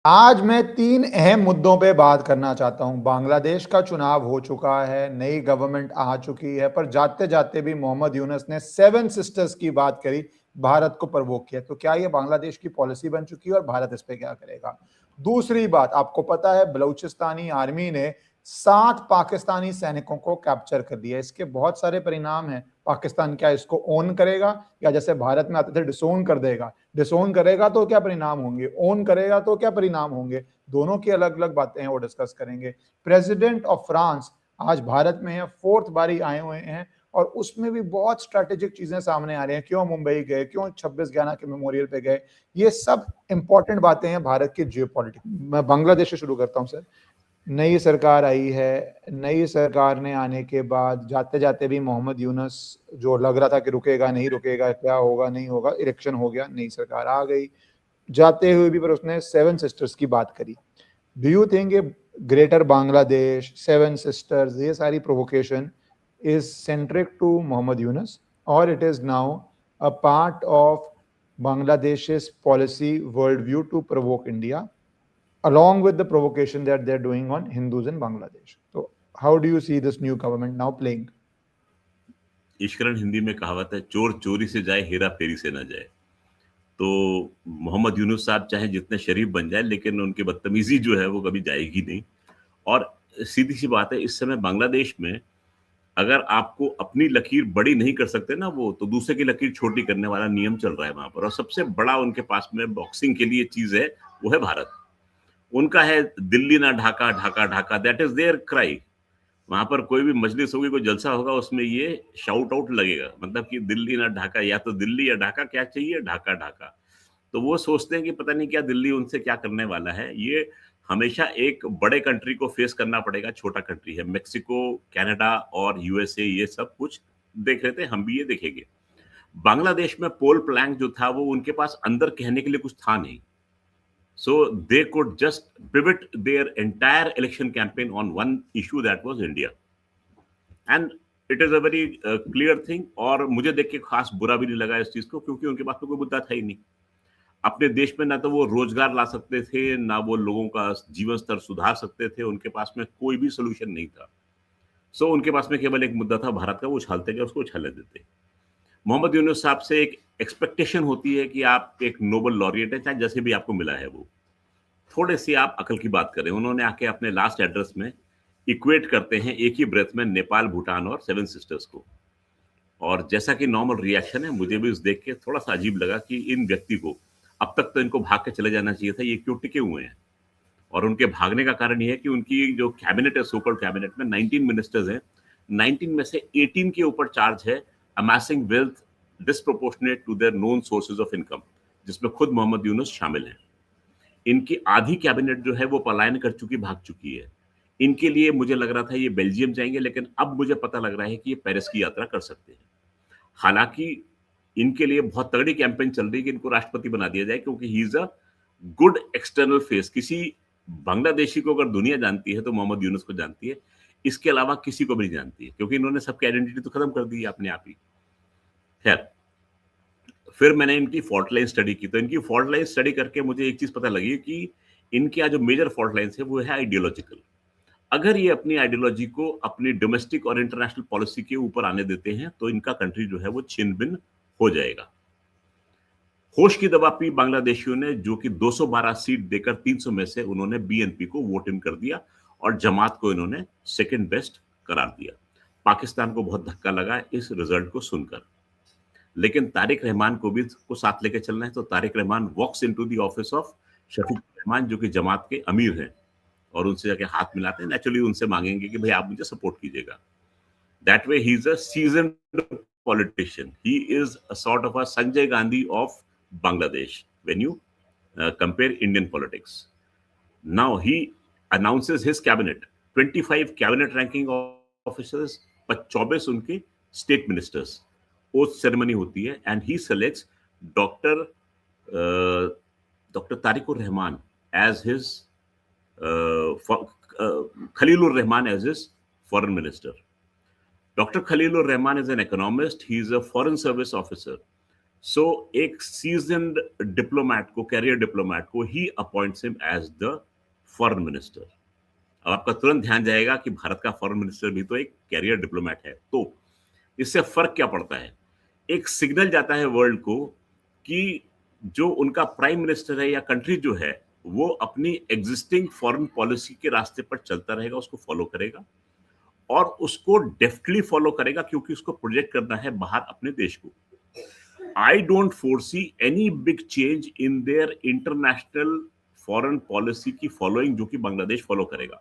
आज मैं 3 अहम मुद्दों पे बात करना चाहता हूँ। बांग्लादेश का चुनाव हो चुका है, नई गवर्नमेंट आ चुकी है, पर जाते-जाते भी मोहम्मद यूनुस ने 7 सिस्टर्स की बात करी, भारत को प्रवोक किया। तो क्या ये बांग्लादेश की पॉलिसी बन चुकी है और भारत इस पे क्या करेगा? दूसरी बात, आपको पता है बलूचिस्तानी आर्मी ने 7 पाकिस्तानी सैनिकों को कैप्चर कर लिया। इसके बहुत सारे परिणाम हैं। पाकिस्तान क्या इसको ओन करेगा या जैसे भारत में आते थे डिसोन कर देगा? डिसोन करेगा तो क्या परिणाम होंगे, ओन करेगा तो क्या परिणाम होंगे, दोनों की अलग अलग बातें हैं, वो डिस्कस करेंगे। प्रेसिडेंट ऑफ फ्रांस आज भारत में है, 4th बारी आए हुए हैं और उसमें भी बहुत स्ट्रैटेजिक चीजें सामने आ रही हैं। क्यों मुंबई गए, क्यों 26/11 के मेमोरियल पे गए, ये सब इंपॉर्टेंट बातें हैं भारत के जियोपॉलिटिक्स। मैं बांग्लादेश से शुरू करता हूं सर। नई सरकार आई है, नई सरकार ने आने के बाद जाते जाते भी मोहम्मद यूनुस जो लग रहा था कि रुकेगा नहीं रुकेगा, क्या होगा नहीं होगा, इलेक्शन हो गया, नई सरकार आ गई। जाते हुए भी पर उसने 7 सिस्टर्स की बात करी। डू यू थिंक ये ग्रेटर बांग्लादेश, 7 सिस्टर्स, ये सारी provocation is centric to Mohammad Yunus और it is now a part of Bangladesh's policy worldview to provoke India along with the provocation that they're doing on Hindus in Bangladesh? So how do you see this new government now playing? Eswaran Hindi में कहावत है, चोर चोरी से जाए, हेरा फेरी से ना जाए। तो मोहम्मद यूनुस साहब चाहे जितने शरीफ बन जाए, लेकिन उनकी बदतमीजी जो है वो कभी जाएगी नहीं। और सीधी सी बात है, इस समय बांग्लादेश में अगर आपको अपनी लकीर बड़ी नहीं कर सकते ना वो, तो दूसरे की लकीर छोटी करने वाला नियम चल रहा है वहां पर। और सबसे बड़ा उनके पास में बॉक्सिंग के लिए चीज है, वो है भारत। उनका है दिल्ली ना Dhaka, Dhaka Dhaka, that is their cry. वहां पर कोई भी मजलिस होगी, कोई जलसा होगा, उसमें ये शाउट आउट लगेगा, मतलब कि दिल्ली ना ढाका, या तो दिल्ली या ढाका, क्या चाहिए, ढाका ढाका। तो वो सोचते हैं कि पता नहीं क्या दिल्ली उनसे क्या करने वाला है। ये हमेशा एक बड़े कंट्री को फेस करना पड़ेगा, छोटा कंट्री है। मेक्सिको, कनाडा और यूएसए ये सब कुछ देख रहे थे, हम भी ये देखेंगे। बांग्लादेश में पोल प्लैंक जो था, वो उनके पास अंदर कहने के लिए कुछ था नहीं। So they could just pivot their entire election campaign on one issue, that was India. And it is a very clear thing। और मुझे देख के खास बुरा भी नहीं लगा इस चीज को, क्योंकि उनके पास तो कोई मुद्दा था ही नहीं। अपने देश में ना तो वो रोजगार ला सकते थे, ना वो लोगों का जीवन स्तर सुधार सकते थे, उनके पास में कोई भी सोल्यूशन नहीं था। सो उनके पास में केवल एक मुद्दा था भारत का, वो उछालते गए, उसको उछालने देते। मोहम्मद यूनुस साहब से एक एक्सपेक्टेशन होती है कि आप एक नोबल लॉरिएट है, चाहे जैसे भी आपको मिला है वो, थोड़े सी आप अकल की बात करें। उन्होंने आके अपने लास्ट एड्रेस में इक्वेट करते हैं एक ही ब्रेथ में नेपाल, भूटान और 7 सिस्टर्स को। और जैसा कि नॉर्मल रिएक्शन है, मुझे भी उस देख के थोड़ा सा अजीब लगा कि इन व्यक्ति को अब तक तो इनको भाग के चले जाना चाहिए था, ये क्यों टिके हुए हैं। और उनके भागने का कारण ये है कि उनकी जो कैबिनेट है, सोकॉल्ड कैबिनेट में 19 मिनिस्टर्स हैं, 19 में से 18 के ऊपर चार्ज है amassing wealth disproportionate to their known sources of income, जिसमें खुद मोहम्मद यूनुस शामिल हैं। इनकी आधी कैबिनेट जो है वो पलायन कर चुकी, भाग चुकी है। इनके लिए मुझे लग रहा था ये बेल्जियम जाएंगे, लेकिन अब मुझे पता लग रहा है कि ये पेरिस की यात्रा कर सकते हैं। हालांकि इनके लिए बहुत तगड़ी कैंपेन चल रही है कि इनको राष्ट्रपति बना दिया जाए, क्योंकि he is a good external face. किसी बांग्लादेशी को अगर दुनिया जानती है तो मोहम्मद यूनुस को जानती है, इसके अलावा किसी को भी नहीं जानती है, क्योंकि इन्होंने सबकी आइडेंटिटी तो खत्म कर दी है अपने आप ही। खैर, फिर मैंने इनकी फॉल्ट लाइन स्टडी की, तो इनकी फॉल्ट लाइन स्टडी करके मुझे एक चीज पता लगी कि इनके यहाँ जो मेजर फॉल्ट लाइन्स है वो है आइडियोलॉजिकल। अगर ये अपनी आइडियोलॉजी को अपनी डोमेस्टिक और इंटरनेशनल पॉलिसी के ऊपर आने देते हैं, तो इनका कंट्री जो है वो छिन भिन्न हो जाएगा। होश की दवा पी बांग्लादेशियों ने, जो कि 212 सीट देकर 300 में से उन्होंने बीएनपी को वोट इन कर दिया और जमात को इन्होंने सेकंड बेस्ट करार दिया। पाकिस्तान को बहुत धक्का लगा इस रिजल्ट को सुनकर, लेकिन तारिक रहमान को भी को साथ लेके चलना है। तो Tariq Rahman walks into the office of Shafiq Rahman, जो कि जमात के अमीर हैं, और उनसे जाके हाथ मिलाते हैं। नेचुरली उनसे मांगेंगे कि भाई आप मुझे सपोर्ट कीजिएगा। That way he is a seasoned politician. He is a sort of a Sanjay Gandhi of Bangladesh when you compare Indian politics. Now he announces his cabinet, 25 cabinet ranking officers, 24 उनके state ministers। Oath ceremony होती है and he selects doctor doctor Tariqur Rahman as his Khalilur Rahman as his foreign minister. Dr. Khalilur Rahman is an economist. He is a foreign service officer. So एक seasoned diplomat को, career diplomat को ही appoints him as the foreign minister. अब आपका तुरंत ध्यान जाएगा कि भारत का फॉरेन मिनिस्टर भी तो एक कैरियर डिप्लोमैट है। तो इससे फर्क क्या पड़ता है? एक सिग्नल जाता है वर्ल्ड को कि जो उनका प्राइम मिनिस्टर है या कंट्री जो है, वो अपनी एग्जिस्टिंग फॉरेन पॉलिसी के रास्ते पर चलता रहेगा, उसको फॉलो करेगा और उसको डेफ्टली फॉलो करेगा, क्योंकि उसको प्रोजेक्ट करना है बाहर अपने देश को। I don't foresee any big change in their international foreign policy की फॉलोइंग, जो कि बांग्लादेश फॉलो करेगा।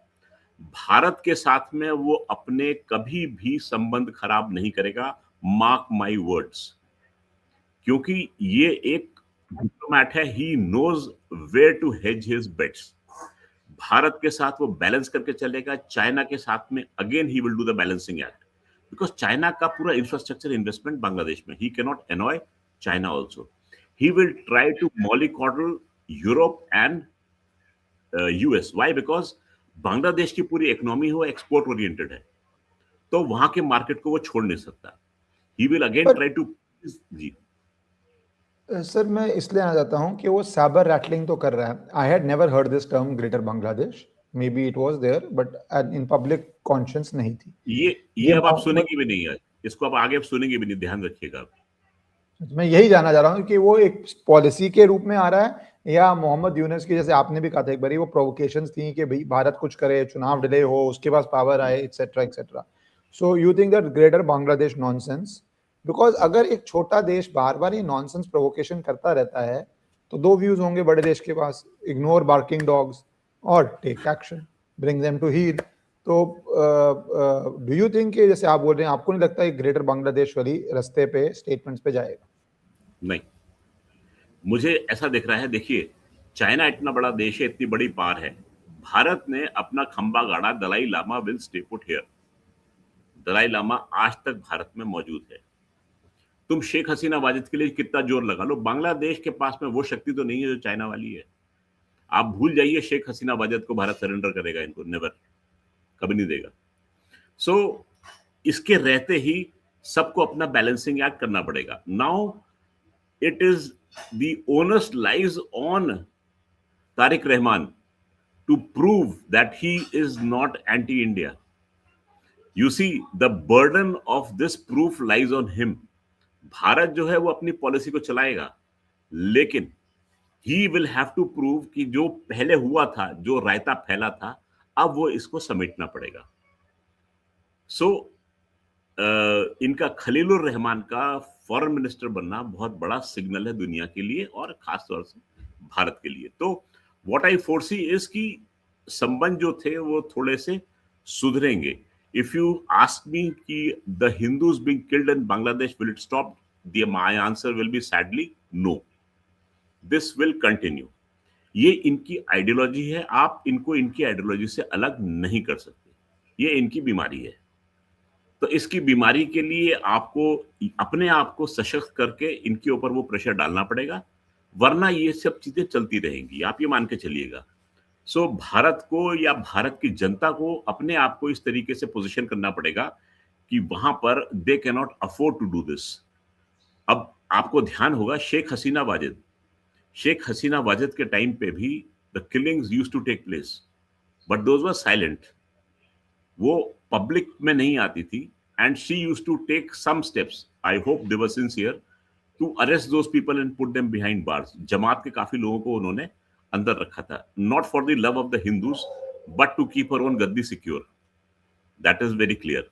भारत के साथ में वो अपने कभी भी संबंध खराब नहीं करेगा, मार्क माई वर्ड्स, क्योंकि ये एक डिप्लोमैट है, he knows where to hedge his bets. Bharat के साथ वो बैलेंस करके चलेगा, चाइना के साथ में again he will do the balancing act, because China का पूरा इंफ्रास्ट्रक्चर इन्वेस्टमेंट बांग्लादेश में, he can not annoy China also. He will try to mollycoddle Europe and US. Why? Because Bangladesh की पूरी इकोनॉमी हो एक्सपोर्ट ओरिएंटेड है, तो वहां के मार्केट को वो छोड़ नहीं सकता। He will again try to. जी सर, मैं इसलिए आना चाहता हूं कि वो साइबर रैटलिंग तो कर रहा है। I had never heard this term greater Bangladesh, maybe it was there, but in public conscience नहीं थी। ये अब आप सुनेंगे भी नहीं है, इसको आप आगे सुनेंगे भी नहीं, ध्यान रखिएगा आप। मैं यही जानना चाह रहा हूँ कि वो एक पॉलिसी के रूप में आ रहा है या मोहम्मद यूनुस की, जैसे आपने भी कहा था एक बार, वो प्रोवोकेशंस थी कि भाई भारत कुछ करे, चुनाव डिले हो, उसके पास पावर आए, etcetera etcetera. So you think that greater Bangladesh nonsense? Because अगर एक छोटा देश बार बार ये नॉनसेंस प्रोवोकेशन करता रहता है तो दो व्यूज होंगे बड़े देश के पास: इग्नोर बार्किंग डॉग्स और take action, bring them to heel. तो डू यू थिंक कि जैसे आप बोल रहे हैं, आपको नहीं लगता है ग्रेटर बांग्लादेश वाली रास्ते पे, स्टेटमेंट्स पे जाएगा? नहीं, मुझे ऐसा दिख रहा है। देखिए, चाइना इतना बड़ा देश है, इतनी बड़ी पार है, भारत ने अपना खंबा गाड़ा, Dalai Lama will stay put here. Dalai Lama आज तक भारत में मौजूद है। तुम शेख हसीना वाजिद के लिए कितना जोर लगा लो, बांग्लादेश के पास में वो शक्ति तो नहीं है जो चाइना वाली है। आप भूल जाइए शेख हसीना वाजिद को भारत सरेंडर करेगा, इनको नेवर, कभी नहीं देगा। सो इसके रहते ही सबको अपना बैलेंसिंग एक्ट करना पड़ेगा। Now it is the onus lies on Tariq Rahman to prove that he is not anti-India. You see, the burden of this proof lies on him. Bharat जो है वो अपनी पॉलिसी को चलाएगा, लेकिन he will have to prove कि जो पहले हुआ था, जो रायता फैला था, अब वो इसको समेटना पड़ेगा। सो इनका खलीलुर रहमान का फॉरेन मिनिस्टर बनना बहुत बड़ा सिग्नल है दुनिया के लिए और खास तौर से भारत के लिए। तो व्हाट आई फोरसी इज कि संबंध जो थे वो थोड़े से सुधरेंगे। इफ यू आस्क मी कि the Hindus being killed in Bangladesh will it stop, my answer will be sadly no, this will continue. ये इनकी आइडियोलॉजी है, आप इनको इनकी आइडियोलॉजी से अलग नहीं कर सकते, ये इनकी बीमारी है। तो इसकी बीमारी के लिए आपको अपने आप को सशक्त करके इनके ऊपर वो प्रेशर डालना पड़ेगा, वरना ये सब चीजें चलती रहेंगी, आप ये मान के चलिएगा। सो भारत को या भारत की जनता को अपने आप को इस तरीके से पोजीशन करना पड़ेगा कि वहां पर they can not afford to do this. अब आपको ध्यान होगा शेख हसीना वाजिद के टाइम पे भी the killings used to take place, but those were silent, वो पब्लिक में नहीं आती थी, and she used to take some steps, I hope they were sincere, to arrest those people and put them behind bars. जमात के काफी लोगों को उन्होंने अंदर रखा था, not for the love of the Hindus but to keep her own Gaddi secure, that is very clear.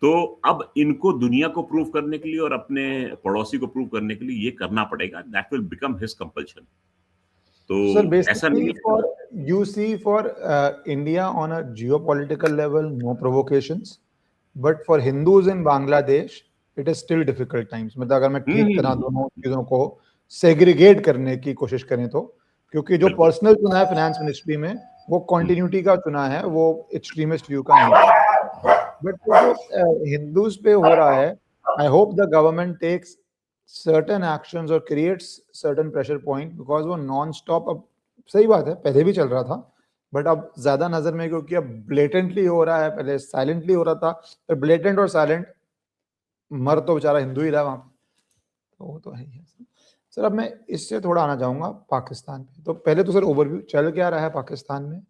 तो अब इनको दुनिया को प्रूव करने के लिए और अपने पड़ोसी को प्रूव करने के लिए ये करना पड़ेगा, that will become his compulsion. तो ऐसा नहीं for you see for India on a geopolitical level, no provocations, but for Hindus in Bangladesh it is still difficult times. मतलब अगर मैं ठीक तरह दोनों चीजों को सेग्रीगेट करने की कोशिश करें तो, क्योंकि जो पर्सनल चुना है फाइनेंस मिनिस्ट्री में वो कॉन्टिन्यूटी का चुना है, वो एक्सट्रीमिस्ट व्यू का नहीं है। बट जो हिंदूज पे हो रहा है, I hope the government takes certain actions or creates certain pressure point, because वो नॉन स्टॉप, अब सही बात है पहले भी चल रहा था बट अब ज्यादा नजर में, क्योंकि अब ब्लेटेंटली हो रहा है, पहले साइलेंटली हो रहा था, फिर ब्लेटेंट और साइलेंट, मर तो बेचारा हिंदू ही रहा वहां। तो वो तो है ही है सर। अब मैं इससे थोड़ा आना चाहूँगा पाकिस्तान पे। तो पहले तो सर ओवरव्यू चल क्या रहा है पाकिस्तान में,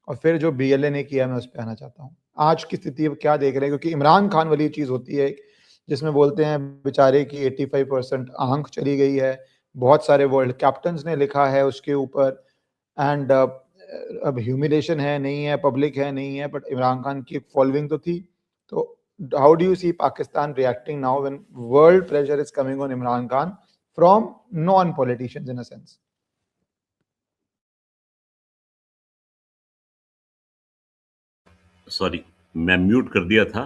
और फिर जो बीएलए ने किया मैं उस पे आना चाहता हूँ। आज की स्थिति अब क्या देख रहे हैं, क्योंकि इमरान खान वाली चीज़ होती है जिसमें बोलते हैं बेचारे की 85% आंख चली गई है। बहुत सारे वर्ल्ड कैप्टन्स ने लिखा है उसके ऊपर, एंड अब ह्यूमिलेशन है, नहीं है, पब्लिक है, नहीं है, बट इमरान खान की एक फॉलोइंग तो थी। तो how do you see Pakistan reacting now when world pressure is coming on Imran Khan from non-politicians in a sense? Sorry, मैं म्यूट कर दिया था।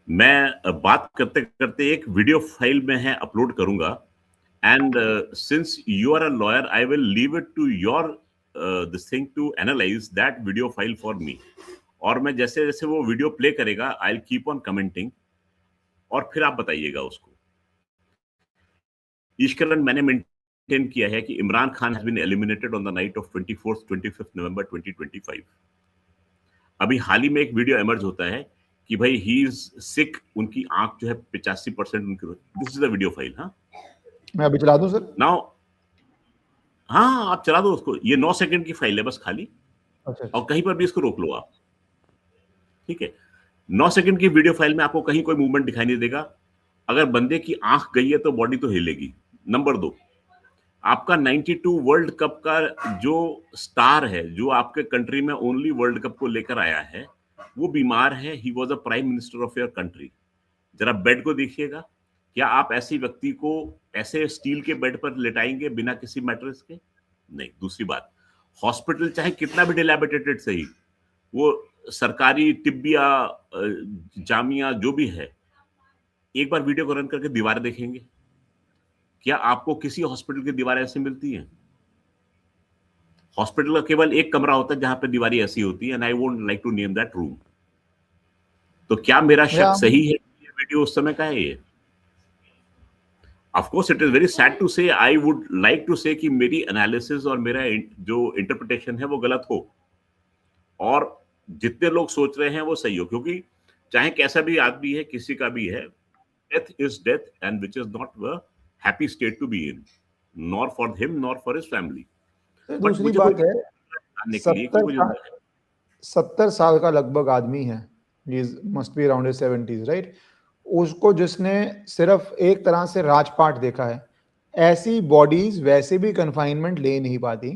मैं बात करते करते एक वीडियो फाइल में है अपलोड करूंगा, and since you are a lawyer I will leave it to your this thing to analyse that video file for me. और मैं जैसे जैसे वो वीडियो प्ले करेगा I will keep on commenting, और फिर आप बताइएगा उसको। ईश्वरन मैंने मेंटेन किया है कि Imran Khan has been eliminated on the night of 25 November 2025। अभी हाल ही में एक वीडियो एमर्ज होता है कि भाई ही इज सिक, उनकी आंख जो है 85% उनकी। This is the video file. हाँ, मैं अभी चला दूं सर? नाउ हाँ, आप चला दो उसको। ये 9 सेकंड की फाइल है बस खाली, अच्छा और कहीं पर भी इसको रोक लो आप, ठीक है। 9 सेकंड की वीडियो फाइल में आपको कहीं कोई मूवमेंट दिखाई नहीं देगा। अगर बंदे की आंख गई है तो बॉडी तो हिलेगी। नंबर 2, आपका 92 वर्ल्ड कप का जो स्टार है, जो आपके कंट्री में ओनली वर्ल्ड कप को लेकर आया है, वो बीमार है। He was a prime minister of your country. जरा बेड को देखिएगा। क्या आप ऐसी व्यक्ति को ऐसे स्टील के बेड पर लेटाएंगे बिना किसी मैट्रेस के? नहीं। दूसरी बात, हॉस्पिटल चाहे कितना भी डिलैबिटेटेड सही, वो सरकारी तिब्बिया जामिया जो भी है, एक बार वीडियो को रन करके दीवार देखेंगे। क्या आपको किसी हॉस्पिटल की दीवार ऐसी मिलती है? हॉस्पिटल का केवल एक कमरा होता है जहां पे दीवारें ऐसी होती है, and I won't like to name that room. तो क्या मेरा शक सही है? ये वीडियो उस समय का है ये? Of course it is very sad to say, I would like to से कि मेरी एनालिसिस और मेरा जो इंटरप्रिटेशन है वो गलत हो, और जितने लोग सोच रहे हैं वो सही हो, क्योंकि चाहे कैसा भी आदमी है, किसी का भी है, death is death, and which is not a happy state to be in, nor for him nor for his family. But दूसरी मुझे बात है, जानने के लिए कि वो जिंदा है। 70 साल का लगभग आदमी है, must be around 70s, right? उसको जिसने सिर्फ एक तरह से राजपाट देखा है, ऐसी बॉडीज वैसे भी कंफाइनमेंट ले नहीं पाती।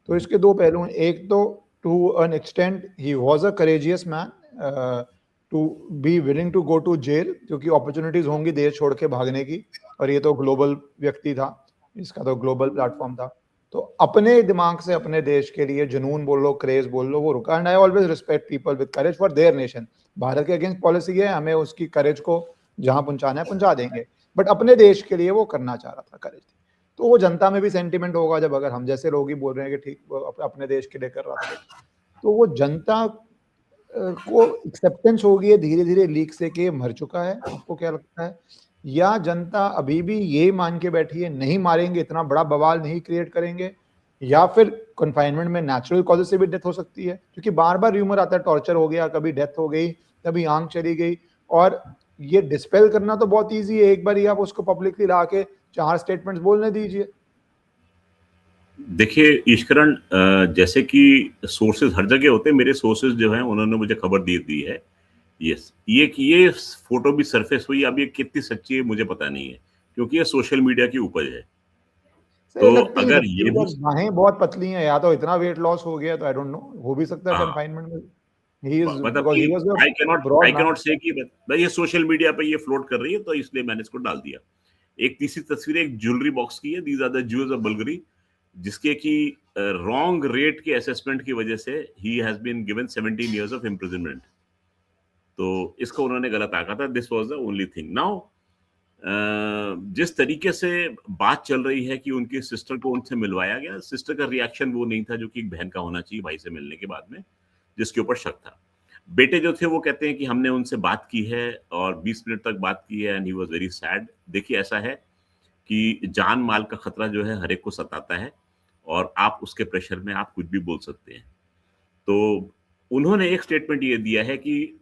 तो इसके दो पहलू हैं। एक तो to an extent he was a courageous man to be willing to go to jail, क्योंकि अपॉर्चुनिटीज होंगी देश छोड़ के भागने की, और ये तो ग्लोबल व्यक्ति था, इसका तो ग्लोबल प्लेटफॉर्म था। तो अपने दिमाग से अपने देश के लिए जुनून बोल लो, क्रेज बोल लो, वो रुका। And I always respect people with courage for their nation. Bharat के अगेंस्ट पॉलिसी है, हमें उसकी करेज को जहां पहुंचाना है पहुंचा देंगे, बट अपने देश के लिए वो करना चाह रहा था, करेज। तो वो जनता में भी सेंटिमेंट होगा, जब अगर हम जैसे लोग ही बोल रहे हैं कि ठीक अपने देश के लिए कर रहा था, तो वो जनता को एक्सेप्टेंस होगी धीरे धीरे लीक से कि मर चुका है। आपको क्या लगता है? या जनता अभी भी ये मान के बैठी है नहीं मारेंगे, इतना बड़ा बवाल नहीं क्रिएट करेंगे, या फिर कन्फाइनमेंट में नेचुरल कॉजेज से भी डेथ हो सकती है? क्योंकि बार बार र्यूमर आता है टॉर्चर हो गया, कभी डेथ हो गई, कभी आंख चली गई, और ये डिस्पेल करना तो बहुत ईजी है, एक बार ही आप उसको पब्लिकली ला के 4 स्टेटमेंट्स बोलने दीजिए। देखिए ईश्वरण, जैसे कि सोर्सेज हर जगह होते हैं, मेरे सोर्सेज जो हैं उन्होंने मुझे खबर दे दी है। यस, ये फोटो भी सरफेस हुई, अब ये कितनी सच्ची है मुझे पता नहीं है, क्योंकि ये सोशल मीडिया की उपज है। सही तो लगती नहीं अगर लगती, ये भी बिकॉज बाहें बहुत पतली हैं, या तो इतना वेट लॉस हो गया, तो आई डोंट नो, हो भी सकता है हाँ, कन्फाइनमेंट में। ही इज मतलब बिकॉज कि he was a I broad man. Cannot say कि भाई ये सोशल मीडिया पे ये फ्लोट कर रही है, तो इसलिए मैंने इसको डाल दिया। एक तीसरी तस्वीर एक ज्वेलरी बॉक्स की है, these are the jewels of Bulgari, जिसके कि रॉन्ग रेट के असेसमेंट की वजह से ही has been given 17 years of imprisonment. तो इसको उन्होंने गलत आंका था। This was the only thing. Now जिस तरीके से बात चल रही है कि उनकी सिस्टर को उनसे मिलवाया गया, सिस्टर का रिएक्शन वो नहीं था जो कि एक बहन का होना चाहिए भाई से मिलने के बाद में, जिसके ऊपर शक था। बेटे जो थे वो कहते हैं कि हमने उनसे बात की है और 20 मिनट तक बात की है, and he was very sad. देखिए ऐसा है कि जान माल का खतरा जो है हर एक को सताता है, और आप उसके प्रेशर में आप कुछ भी बोल सकते हैं। तो उन्होंने एक स्टेटमेंट ये दिया है कि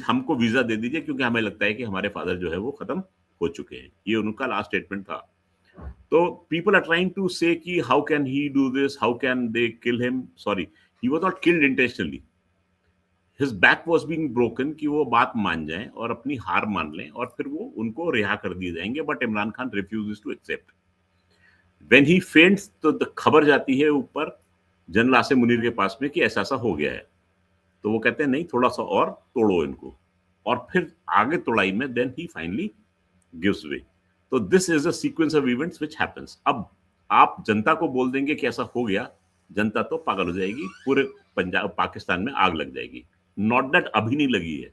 हमको वीजा दे दीजिए, क्योंकि हमें लगता है कि हमारे फादर जो है वो खत्म हो चुके हैं। ये उनका लास्ट स्टेटमेंट था। तो पीपल आर ट्राइंग टू से कि how can he do this, how can they kill him. Sorry, he was not killed intentionally. His back was being broken कि वो बात मान जाएं और अपनी हार मान लें और फिर वो उनको रिहा कर दिए जाएंगे. But Imran Khan refuses to accept. When he faints तो खबर जाती है ऊपर जनरल आसिम मुनीर के पास में कि ऐसा ऐसा हो गया है. तो वो कहते हैं नहीं, थोड़ा सा और तोड़ो इनको. और फिर आगे तोड़ाई में then he finally gives way. तो this is a sequence of events which happens. अब आप जनता को बोल देंगे कि ऐसा हो गया, जनता तो पागल हो जाएगी, पूरे पंजाब पाकिस्तान में आग लग जाएगी. नॉट दैट अभी नहीं लगी है,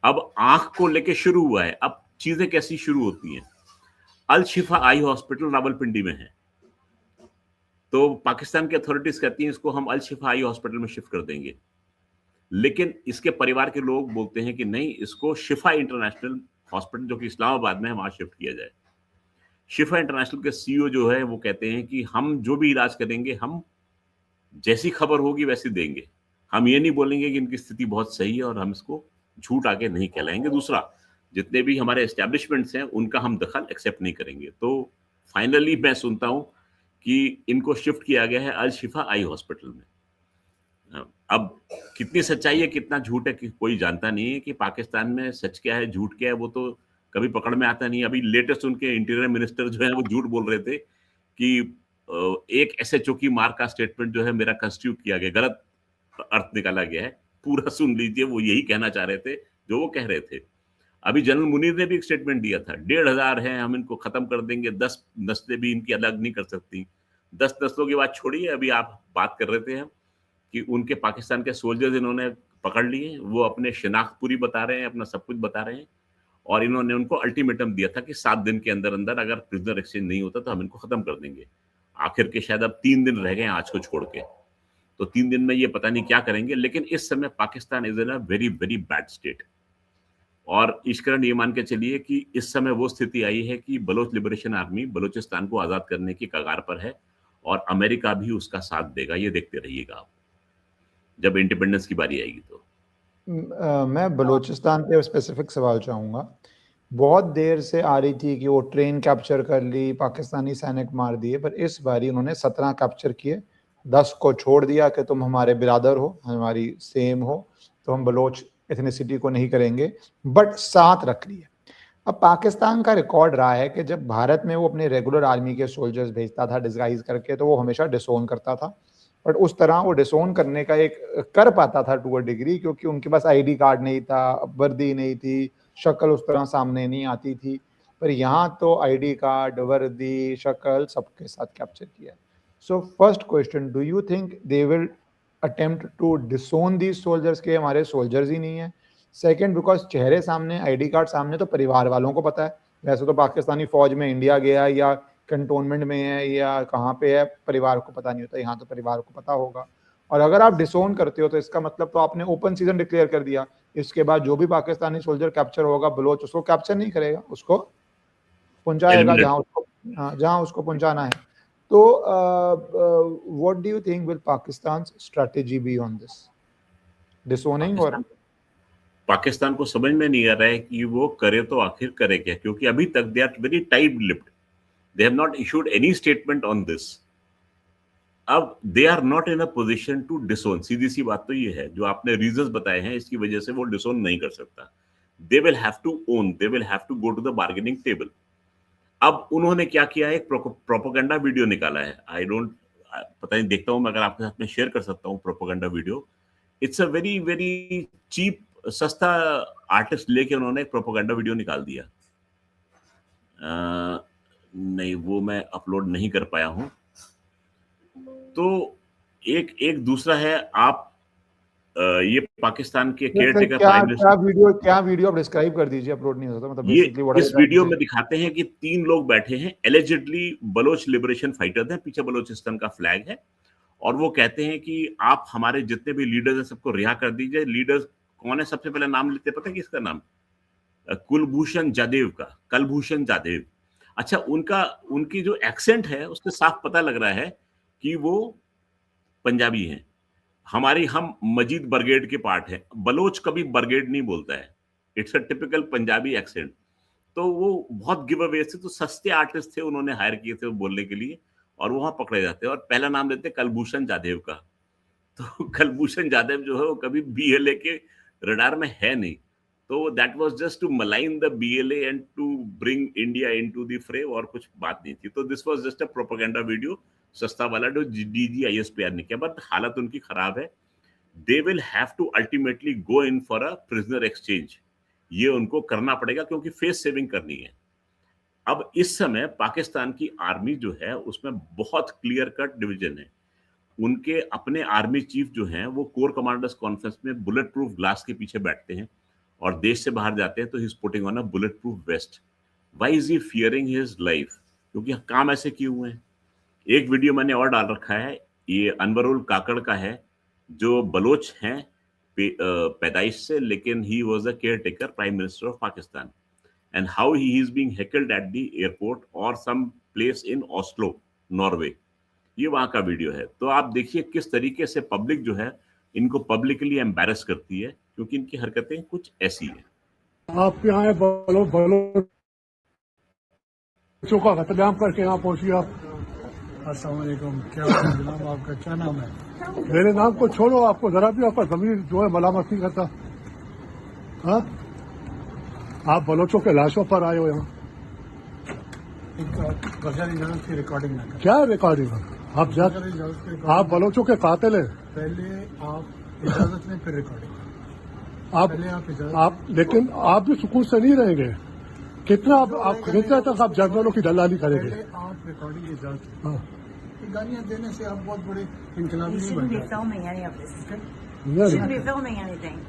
अब आंख को लेके शुरू हुआ है. अब चीजें कैसी शुरू होती हैं. अल शिफा आई हॉस्पिटल रावलपिंडी में है, तो पाकिस्तान की अथॉरिटीज कहती हैं इसको हम अल शिफा आई हॉस्पिटल में शिफ्ट कर देंगे. लेकिन इसके परिवार के लोग बोलते हैं कि नहीं, इसको शिफा इंटरनेशनल हॉस्पिटल जो कि इस्लामाबाद में है वहां शिफ्ट किया जाए. शिफा इंटरनेशनल के सीईओ जो है वो कहते हैं कि हम जो भी इलाज करेंगे, हम जैसी खबर होगी वैसी देंगे. हम ये नहीं बोलेंगे कि इनकी स्थिति बहुत सही है और हम इसको झूठ आगे नहीं कहलाएंगे. दूसरा, जितने भी हमारे एस्टेब्लिशमेंट्स हैं उनका हम दखल एक्सेप्ट नहीं करेंगे. तो फाइनली मैं सुनता हूं कि इनको शिफ्ट किया गया है अल शिफा आई हॉस्पिटल में. अब कितनी सच्चाई है कितना झूठ है कि कोई जानता नहीं है. कि पाकिस्तान में सच क्या है झूठ क्या है वो तो कभी पकड़ में आता नहीं. अभी लेटेस्ट उनके इंटीरियर मिनिस्टर जो है वो झूठ बोल रहे थे कि एक एसएचओ की मार का स्टेटमेंट जो है मेरा कंस्टिट्यूट किया गया, गलत अर्थ निकाला गया है. पूरा सुन लीजिए, वो यही कहना चाह रहे थे जो वो कह रहे थे. अभी जनरल मुनीर ने भी एक स्टेटमेंट दिया था, 1,500 हैं, हम इनको खत्म कर देंगे, 10 नस्लें भी इनकी अलग नहीं कर सकती. 10 नस्लों की बात छोड़िए, अभी आप बात कर रहे थे हम कि उनके पाकिस्तान के सोल्जर्स इन्होंने पकड़ लिए, वो अपने शिनाख्त पूरी बता रहे हैं, अपना सब कुछ बता रहे हैं. और इन्होंने उनको अल्टीमेटम दिया था कि 7 दिन के अंदर अंदर अगर प्रिजनर एक्सचेंज नहीं होता तो हम इनको खत्म कर देंगे. आखिर के शायद अब 3 दिन रह गए आज को छोड़ के. तो 3 दिन में ये पता नहीं क्या करेंगे. लेकिन इस समय Pakistan is in a very very bad state. और ईश्वरन ये मान के चलिए कि इस समय वो स्थिति आई है कि बलोच लिबरेशन आर्मी बलोचिस्तान को आजाद करने की कगार पर है और अमेरिका भी उसका साथ देगा. ये देखते रहिएगा आप, जब इंडिपेंडेंस की बारी आएगी तो. मैं बलूचिस्तान पे स्पेसिफिक सवाल चाहूँगा. बहुत देर से आ रही थी कि वो ट्रेन कैप्चर कर ली, पाकिस्तानी सैनिक मार दिए, पर इस बारी उन्होंने 17 कैप्चर किए, 10 को छोड़ दिया कि तुम हमारे बिरादर हो, हमारी सेम हो, तो हम बलोच एथनिसिटी को नहीं करेंगे, बट 7 रख लिए. अब पाकिस्तान का रिकॉर्ड रहा है कि जब भारत में वो अपने रेगुलर आर्मी के सोल्जर्स भेजता था डिस्गाइज करके, तो वो हमेशा डिसोन करता था. बट उस तरह वो डिसोन करने का एक कर पाता था टू अ डिग्री, क्योंकि उनके पास आईडी कार्ड नहीं था, वर्दी नहीं थी, शक्ल उस तरह सामने नहीं आती थी. पर यहाँ तो आईडी कार्ड, वर्दी, शक्ल सबके साथ कैप्चर किया. So first question, do you think they will attempt to disown these soldiers के हमारे सोल्जर्स ही नहीं है? सेकेंड, बिकॉज चेहरे सामने, आईडी कार्ड सामने, तो परिवार वालों को पता है. वैसे तो पाकिस्तानी फौज में इंडिया गया या कंटोनमेंट में है या कहाँ पे है, परिवार को पता नहीं होता. यहाँ तो परिवार को पता होगा. और अगर आप डिसोन करते हो तो इसका मतलब तो आपने ओपन सीजन डिक्लेयर कर दिया. इसके बाद जो भी पाकिस्तानी सोल्जर कैप्चर होगा, बलोच उसको कैप्चर नहीं करेगा, उसको पहुंचाएगा जहां उसको पहुंचाना है. तो what do you think will Pakistan strategy be on this disowning? और पाकिस्तान को समझ में नहीं आ रहा है कि वो करे तो आखिर करे क्या, क्योंकि अभी तक they are very tight lipped. They have not issued any statement on this. अब they are not in a position to disown. सीधी सी बात तो ये है, जो आपने रीजंस बताए हैं इसकी वजह से वो डिसोन नहीं कर सकता. They will have to own, they will have to go to the bargaining table. अब उन्होंने क्या किया है, एक प्रोपोगंडा वीडियो निकाला है. आई डोंट पता नहीं, देखता हूं मैं, अगर आपके साथ में शेयर कर सकता हूं propaganda video. It's a very very cheap, सस्ता आर्टिस्ट लेके उन्होंने एक प्रोपोगंडा वीडियो निकाल दिया. नहीं, वो मैं अपलोड नहीं कर पाया हूं. तो एक दूसरा है, आप ये पाकिस्तान के केयरटेकर प्राइम मिनिस्टर, क्या वीडियो आप डिस्क्राइब कर दीजिए, अपलोड नहीं होता. मतलब ये बेसिकली व्हाट इस वीडियो में दिखाते हैं कि 3 लोग बैठे हैं, एलिजिडली बलोच लिबरेशन फाइटर्स हैं, पीछे बलोचिस्तान का फ्लैग है. और वो कहते हैं कि आप हमारे जितने भी लीडर्स हैं सबको रिहा कर दीजिए. लीडर्स कौन है, सबसे पहले नाम लेते, पता है किसका नाम? कुलभूषण जादेव का, कलभूषण जादेव. अच्छा, उनकी जो एक्सेंट है उससे साफ पता लग रहा है कि वो पंजाबी हैं. हम मजीद ब्रिगेड के पार्ट हैं. बलोच कभी ब्रिगेड नहीं बोलता है. It's a typical Punjabi accent. तो वो बहुत गिव अवे थे, तो सस्ते आर्टिस्ट थे, उन्होंने हायर किए थे वो बोलने के लिए, और वो वहाँ पकड़े जाते हैं। और पहला नाम लेते हैं कलभूषण जादेव का। तो कलभूषण जादेव जो है वो कभी बीएलए के रडार में है नहीं। तो that was just to malign the BLA and to bring India into the fray, और कुछ बात नहीं थी। तो this was just a propaganda video, सस्ता वाला, जो डीजीआईएसपीआर ने किया। बट हालत उनकी खराब है। They will have to ultimately go in for a prisoner exchange. ये उनको करना पड़ेगा क्योंकि फेस सेविंग करनी है। अब इस समय पाकिस्तान की आर्मी जो है उसमें बहुत क्लियर कट डिवीजन है। उनके अपने आर्मी चीफ जो हैं वो कोर कमांडर्स कॉन्फ्रेंस में बुलेट प्रूफ ग्लास के पीछे बैठते हैं, और देश से बाहर जाते हैं तो he is putting on a bullet proof waste. Why is he fearing his life? क्योंकि काम ऐसे किए हुए हैं। एक वीडियो मैंने और डाल रखा है, ये अनवरुल काकड़ का है, जो बलोच हैं पैदाइश से, लेकिन he was a caretaker prime minister of Pakistan, and how he is being heckled at the airport और some place in Oslo, Norway. ये वहां का वीडियो है। तो आप देखिए किस तरीके से पब्लिक जो है इनको पब्लिकली एम्बैरस करती है, क्योंकि इनकी हरकतें कुछ ऐसी है। आप यहाँ बलोचों का कत्लेआम करके यहाँ पहुंची आप। अस्सलाम वालेकुम, क्या हाल है जनाब, आपका क्या नाम है? मेरे नाम को छोड़ो, आपको जरा भी आपका जमीर जो है मलामत नहीं करता। हाँ, आप बलोचों के लाशों पर आए हो यहाँ। की रिकॉर्डिंग ना क्या रिकॉर्डिंग? आप बलोचों के कातिल हैं। पहले आप इजाजत लें, फिर रिकॉर्डिंग। आप लेकिन आप भी सुकून से नहीं रहेंगे। कितना आप कितने तक आप जानवरों की दलाली करेंगे? पहले आप रिकॉर्डिंग की इजाजत लें। हाँ, गालियां देने से आप बहुत बड़े इनकलाबी नहीं बन जाते।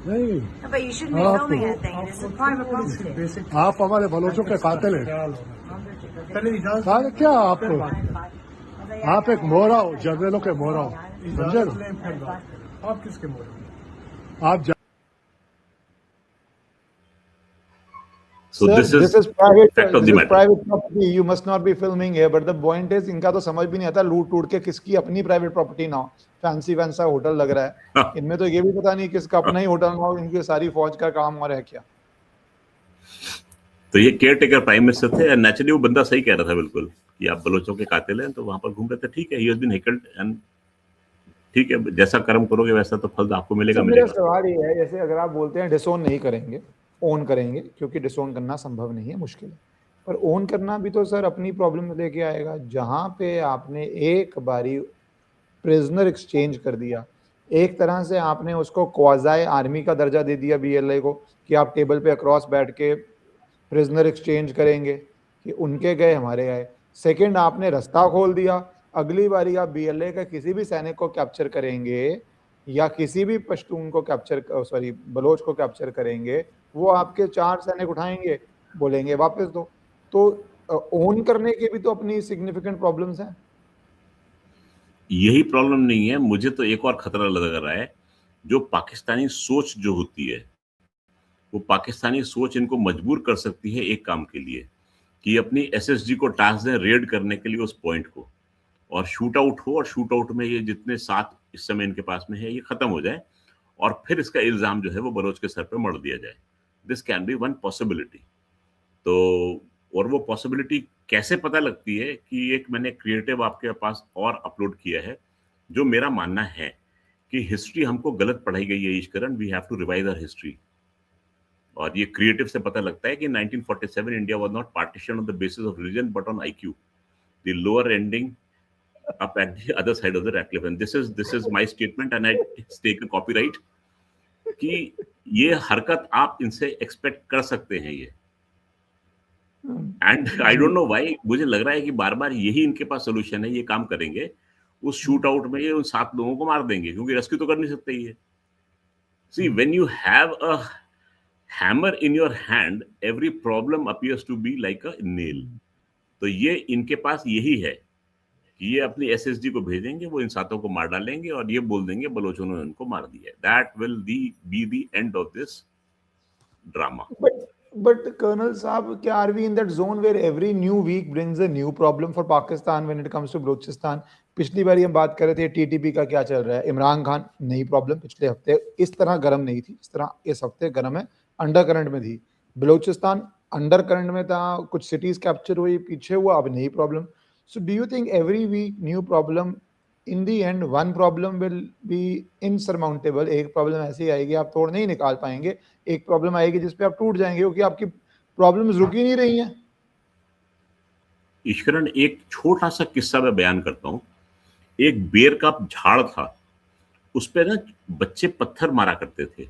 नहीं, बेसिक आप हमारे बलोचों के कातिल हैं। पहले इजाजत सारे क्या आपको, आप एक मोहरा हो, जर्नलों के मोहरा हो, समझे इजाजत ना? लें, फिर बात। आप किसके मोड़ में? आप So Sir, this is private, fact of this the is matter. private property. You must not be filming here. But the point is, इनका तो समझ भी नहीं आता लूट टूट के किसकी अपनी प्राइवेट प्रॉपर्टी ना हो। फैंसी वैंसा होटल लग रहा है, इनमें तो ये भी पता नहीं किसका अपना ही होटल ना हो। इनकी सारी फौज का काम और है क्या? तो ये केयर टेकर प्राइम मिनिस्टर थे, एंड नेचुरली वो बंदा सही कह रहा था बिल्कुल कि आप बलोचों के कातिल हैं, तो वहां पर घूम रहे थे। ठीक है, ही हैज बीन हेकल्ड, एंड ठीक है, जैसा कर्म करोगे वैसा तो फल आपको मिलेगा। मेरा सवाल ये है, जैसे अगर आप बोलते हैं डिसोन नहीं करेंगे, ओन करेंगे, क्योंकि डिसोन करना संभव नहीं है, मुश्किल है, पर ओन करना भी तो सर अपनी प्रॉब्लम लेके आएगा। जहां पे आपने एक बारी प्रिजनर एक्सचेंज कर दिया, एक तरह से आपने उसको क्वाज़ाई आर्मी का दर्जा दे दिया बीएलए को, कि आप टेबल पे अक्रॉस बैठ के प्रिजनर एक्सचेंज करेंगे, कि उनके गए हमारे गए। सेकंड, आपने रास्ता खोल दिया, अगली बारी आप बीएलए का किसी भी सैनिक को कैप्चर करेंगे या किसी भी पश्तून को कैप्चर, सॉरी बलोच को कैप्चर करेंगे, वो आपके 4 सैनिक उठाएंगे, बोलेंगे वापस दो। तो ओन करने के भी तो अपनी सिग्निफिकेंट प्रॉब्लम्स हैं। यही प्रॉब्लम नहीं है, मुझे तो एक और खतरा लग रहा है। जो पाकिस्तानी सोच जो होती है, वो पाकिस्तानी सोच इनको मजबूर कर सकती है एक काम के लिए, कि अपनी एसएसजी को टास्क दें रेड करने के लिए उस पॉइंट को, और शूट आउट हो, और शूट आउट में ये जितने 7 इस समय इनके पास में है ये खत्म हो जाए, और फिर इसका इल्जाम जो है वो बलोच के सर पे मढ़ दिया जाए। This can be one possibility. तो और वो पॉसिबिलिटी कैसे पता लगती है कि एक मैंने क्रिएटिव आपके पास और अपलोड किया है, जो मेरा मानना है कि हिस्ट्री हमको गलत पढ़ाई गई है Ishwaran, we have to revise our history. और ये क्रिएटिव से पता लगता है कि 1947 India was not partition on the basis of religion but on IQ, the lower ending up at the other side of the Ratcliffe, and this is my statement and I take a copyright कि ये हरकत आप इनसे expect कर सकते हैं ये, and I don't know why मुझे लग रहा है कि बार बार यही इनके पास सोल्यूशन है। ये काम करेंगे, उस शूट आउट में ये उन 7 लोगों को मार देंगे, क्योंकि रेस्क्यू तो कर नहीं सकते ये। See when you have a hammer in your hand, every problem appears to be like a nail. तो ये इनके पास यही है कि ये अपनी एसएसजी को भेजेंगे, वो इन 7 को मार डालेंगे और ये बोल देंगे बलोचों ने उनको मार दिया। That will be the end of this drama. But Colonel साहब, क्या are we in that zone where every new week brings a new problem for Pakistan when it comes to Balochistan? पिछली बारी हम बात कर रहे थे टीटीपी का क्या चल रहा है, इमरान खान, नई प्रॉब्लम पिछले हफ्ते इस तरह गर्म नहीं थी, इस तरह इस हफ्ते गर्म है, अंडर करंट में थी। बलूचिस्तान अंडर करंट में था, कुछ सिटीज कैप्चर हुई, पीछे हुआ, अब नई problem. So do you think every week new problem, in the end one problem will be insurmountable? एक प्रॉब्लम ऐसी आएगी आप तोड़ नहीं निकाल पाएंगे, एक प्रॉब्लम आएगी जिसपे आप टूट जाएंगे क्योंकि आपकी प्रॉब्लम्स रुक ही नहीं रही हैं. ईश्वरन, एक छोटा सा किस्सा मैं बयान करता हूँ. एक बेर का झाड़ था, उस पे ना बच्चे पत्थर मारा करते थे.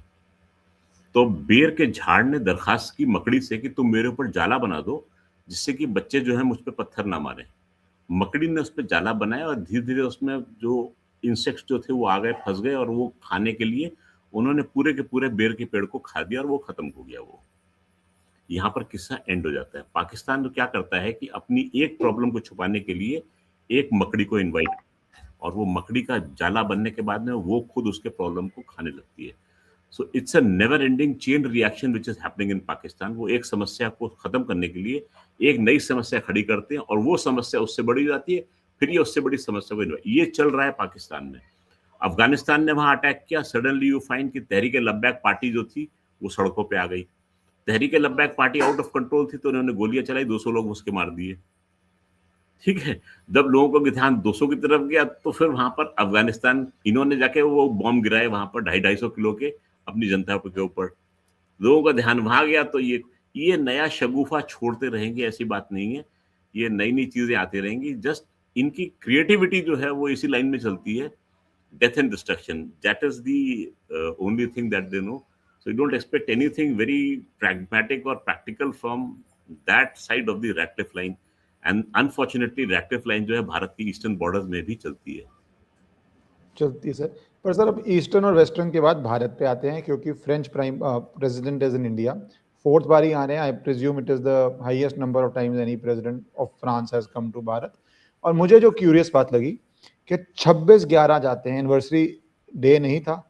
तो बेर के झाड़ ने दरखास्त की मकड़ी से कि तुम मेरे ऊपर जाला बना दो, जिससे कि बच्चे जो है मुझ पे पत्थर ना मारे. मकड़ी ने उस पे जाला बनाया और धीरे धीरे उसमें जो इंसेक्ट्स जो थे वो आ गए, फंस गए, और वो खाने के लिए उन्होंने पूरे के पूरे बेर के पेड़ को खा दिया और वो खत्म हो गया. वो यहाँ पर किस्सा एंड हो जाता है. पाकिस्तान तो क्या करता है कि अपनी एक प्रॉब्लम को छुपाने के लिए एक मकड़ी को इनवाइट, और वो मकड़ी का जाला बनने के बाद में वो खुद उसके प्रॉब्लम को खाने लगती है. So it's a never ending chain reaction which is happening in Pakistan. वो एक समस्या को खत्म करने के लिए एक नई समस्या खड़ी करते हैं, और वो समस्या उससे बड़ी हो जाती है, फिर ये उससे बड़ी समस्या को ये चल रहा है पाकिस्तान में. अफगानिस्तान ने वहां अटैक किया, सडनली यू फाइंड कि तहरीक लब्बैक पार्टी जो थी वो सड़कों पे आ गई. तहरीक लब्बैक पार्टी आउट ऑफ कंट्रोल थी तो उन्होंने गोलियां चलाई, 200 लोग उसके मार दिए. ठीक है. जब लोगों का ध्यान 200 की तरफ गया तो फिर वहां पर अफगानिस्तान, इन्होंने जाके वो बॉम्ब गिराए वहां पर 250-250 किलो के अपनी जनता के ऊपर. लोगों का ध्यान वहां गया तो ये नया शगुफा छोड़ते रहेंगे, ऐसी बात नहीं है. ये नई नई चीजें आती रहेंगी. जस्ट इनकी क्रिएटिविटी जो है वो इसी लाइन में चलती है. Death and destruction, that is the only thing that they know. So you don't expect anything very pragmatic or practical from that side of the Ratcliffe line. And unfortunately, Ratcliffe line जो है भारत की eastern borders में भी चलती है. चलती है sir. पर सर अब ईस्टर्न और वेस्टर्न के बाद भारत पे आते हैं, क्योंकि French prime president is in India. Fourth बारी आ रहे हैं. I presume it is the highest number of times any president of France has come to Bharat. और मुझे जो क्यूरियस बात लगी कि 26/11 जाते हैं, एनिवर्सरी डे नहीं था.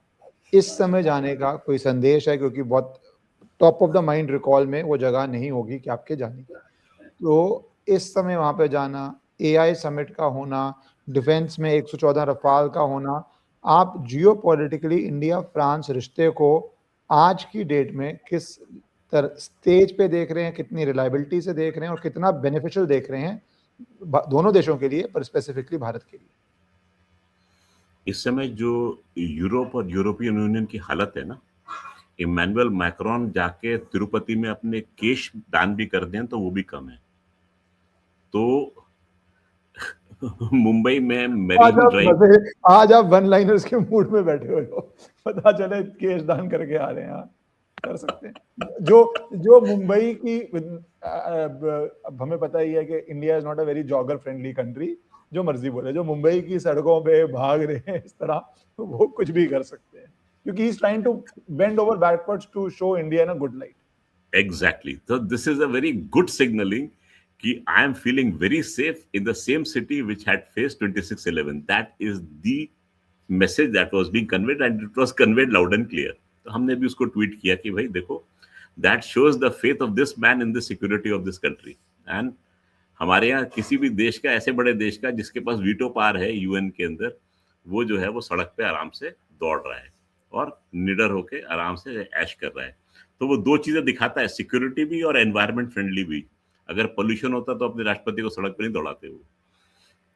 इस समय जाने का कोई संदेश है? क्योंकि बहुत top of the mind recall में वो जगह नहीं होगी कि आपके जाने की. तो इस समय वहां पे जाना, एआई समिट का होना, डिफेंस में 114 रफाल का होना, आप जियोपॉलिटिकली इंडिया फ्रांस रिश्ते को आज की डेट में किस स्टेज पे देख रहे हैं, कितनी रिलायबिलिटी से देख रहे हैं और कितना बेनिफिशियल देख रहे हैं दोनों देशों के लिए, पर स्पेसिफिकली भारत के लिए? इस समय जो यूरोप और यूरोपियन यूनियन की हालत है ना, इमैनुअल मैक्रोन जाके तिरुपति में अपने केश दान भी कर दें तो वो भी कम है. तो मुंबई में मेरीन ड्राइव, आज आप वन लाइनर्स के मूड में बैठे हुए हो, पता चले केश दान करके आ रहे हैं. आप कर सकते हैं. जो मुंबई की, अब हमें पता ही है कि India is not a very jogger friendly country. जो मर्जी बोले, जो मुंबई की सड़कों पे भाग रहे हैं इस तरह, तो वो कुछ भी कर सकते हैं, क्योंकि he is trying to bend over backwards to show India in a good light. Exactly. तो this is a very good signalling कि I am feeling very safe in the same city which had faced 26/11. That is the message that was being conveyed, and it was conveyed loud and clear. तो हमने भी उसको tweet किया कि भाई देखो, that shows the faith of this man in the security of this country. And हमारे यहाँ किसी भी देश का, ऐसे बड़े देश का जिसके पास वीटो पावर है यूएन के अंदर, वो जो है वो सड़क पे आराम से दौड़ रहा है और निडर होके आराम से ऐश कर रहा है. तो वो दो चीजें दिखाता है, सिक्योरिटी भी और एनवायरमेंट फ्रेंडली भी. अगर पोल्यूशन होता तो अपने राष्ट्रपति को सड़क पे नहीं दौड़ाते वो.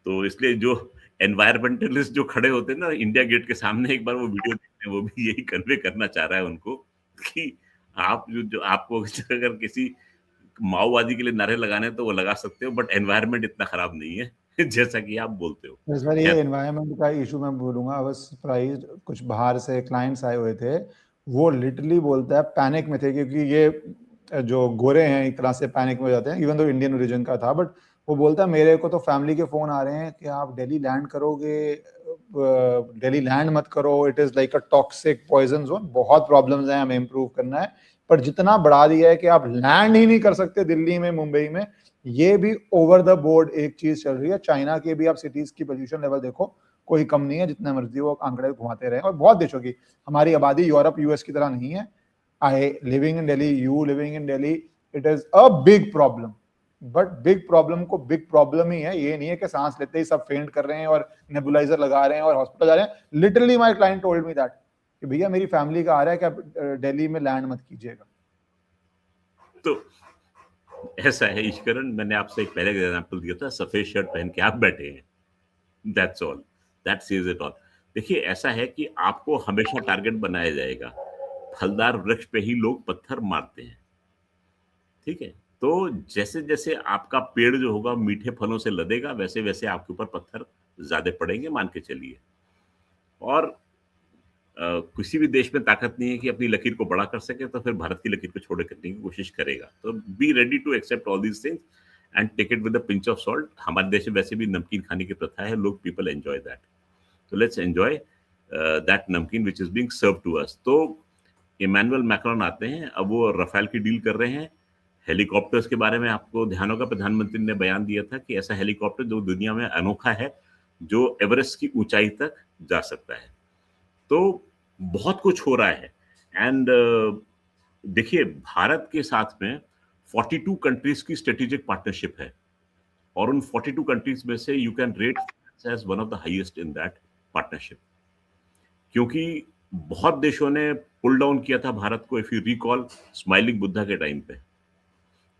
तो इसलिए जो एनवायरमेंटलिस्ट जो खड़े होते हैं ना इंडिया गेट के सामने, एक बार वो वीडियो देखते हैं, वो भी यही कन्वे करना चाह रहा है उनको कि आप जो आपको अगर किसी माओवादी के लिए नारे लगाने तो वो लगा सकते हो, बट एनवायरमेंट इतना खराब नहीं है जैसा कि आप बोलते हो. सर ये एनवायरमेंट का इशू मैं बोलूंगा, आई वाज सरप्राइज्ड. कुछ बाहर से क्लाइंट्स आए हुए थे, वो लिटरली बोलता है पैनिक में थे, क्योंकि ये जो गोरे हैं एक तरह से पैनिक में हो जाते हैं, इवन तो इंडियन ओरिजिन का था. बट वो बोलता है मेरे को तो फैमिली के फोन आ रहे हैं कि आप दिल्ली लैंड करोगे, दिल्ली लैंड मत करो, it is like a toxic poison zone, बहुत प्रॉब्लम्स हैं, हमें इंप्रूव करना है. पर जितना बढ़ा दिया है कि आप लैंड ही नहीं कर सकते दिल्ली में, मुंबई में, ये भी ओवर द बोर्ड एक चीज चल रही है. चाइना के भी आप सिटीज की पोल्यूशन लेवल देखो, कोई कम नहीं है, जितना मर्जी वो आंकड़े घुमाते रहे. और बहुत देशों की, हमारी आबादी यूरोप यूएस की तरह नहीं है. I living in Delhi, you living in Delhi, it is a big problem. But big problem को बिग प्रॉब्लम ही है, ये नहीं है कि सांस लेते ही सब फेंट कर रहे हैं और नेबुलाइजर लगा रहे हैं और हॉस्पिटल जा रहे हैं. Literally my client told me that कि भैया मेरी फैमिली का आ रहा है कि आप दिल्ली में लैंड मत कीजिएगा. तो ऐसा है ईश्वरन, मैंने आपसे एक पहले एग्जाम्पल दिया था, सफेद शर्ट पहन के आप बैठे हैं, that's all, that says it all. देखिए ऐसा है कि आपको हमेशा टारगेट बनाया जाएगा, फलदार वृक्ष पे ही लोग पत्थर मारते हैं, ठीक है। तो जैसे जैसे आपका पेड़ जो होगा मीठे फलों से लदेगा, वैसे वैसे आपके ऊपर पत्थर ज्यादा पड़ेंगे, मान के चलिए। और किसी भी देश में ताकत नहीं है कि अपनी लकीर को बड़ा कर सके, तो फिर भारत की लकीर को छोटे करने की कोशिश करेगा। तो be ready to accept all these things and take it with a pinch of salt. हमारे देश में वैसे भी नमकीन खाने की प्रथा है, लोग पीपल एंजॉय दैट, तो let's enjoy that namkeen which is being served to us. तो इमैनुअल मैक्रोन आते हैं, अब वो रफाल की डील कर रहे हैं। हेलीकॉप्टर्स के बारे में आपको ध्यान होगा, प्रधानमंत्री ने बयान दिया था कि ऐसा हेलीकॉप्टर जो दुनिया में अनोखा है, जो एवरेस्ट की ऊंचाई तक जा सकता है। तो बहुत कुछ हो रहा है। एंड देखिए भारत के साथ में 42 कंट्रीज की स्ट्रेटेजिक पार्टनरशिप है, और उन 42 कंट्रीज में से you can rate as one of the highest in that partnership, क्योंकि बहुत देशों ने पुल डाउन किया था भारत को, if you recall smiling Buddha के टाइम पे,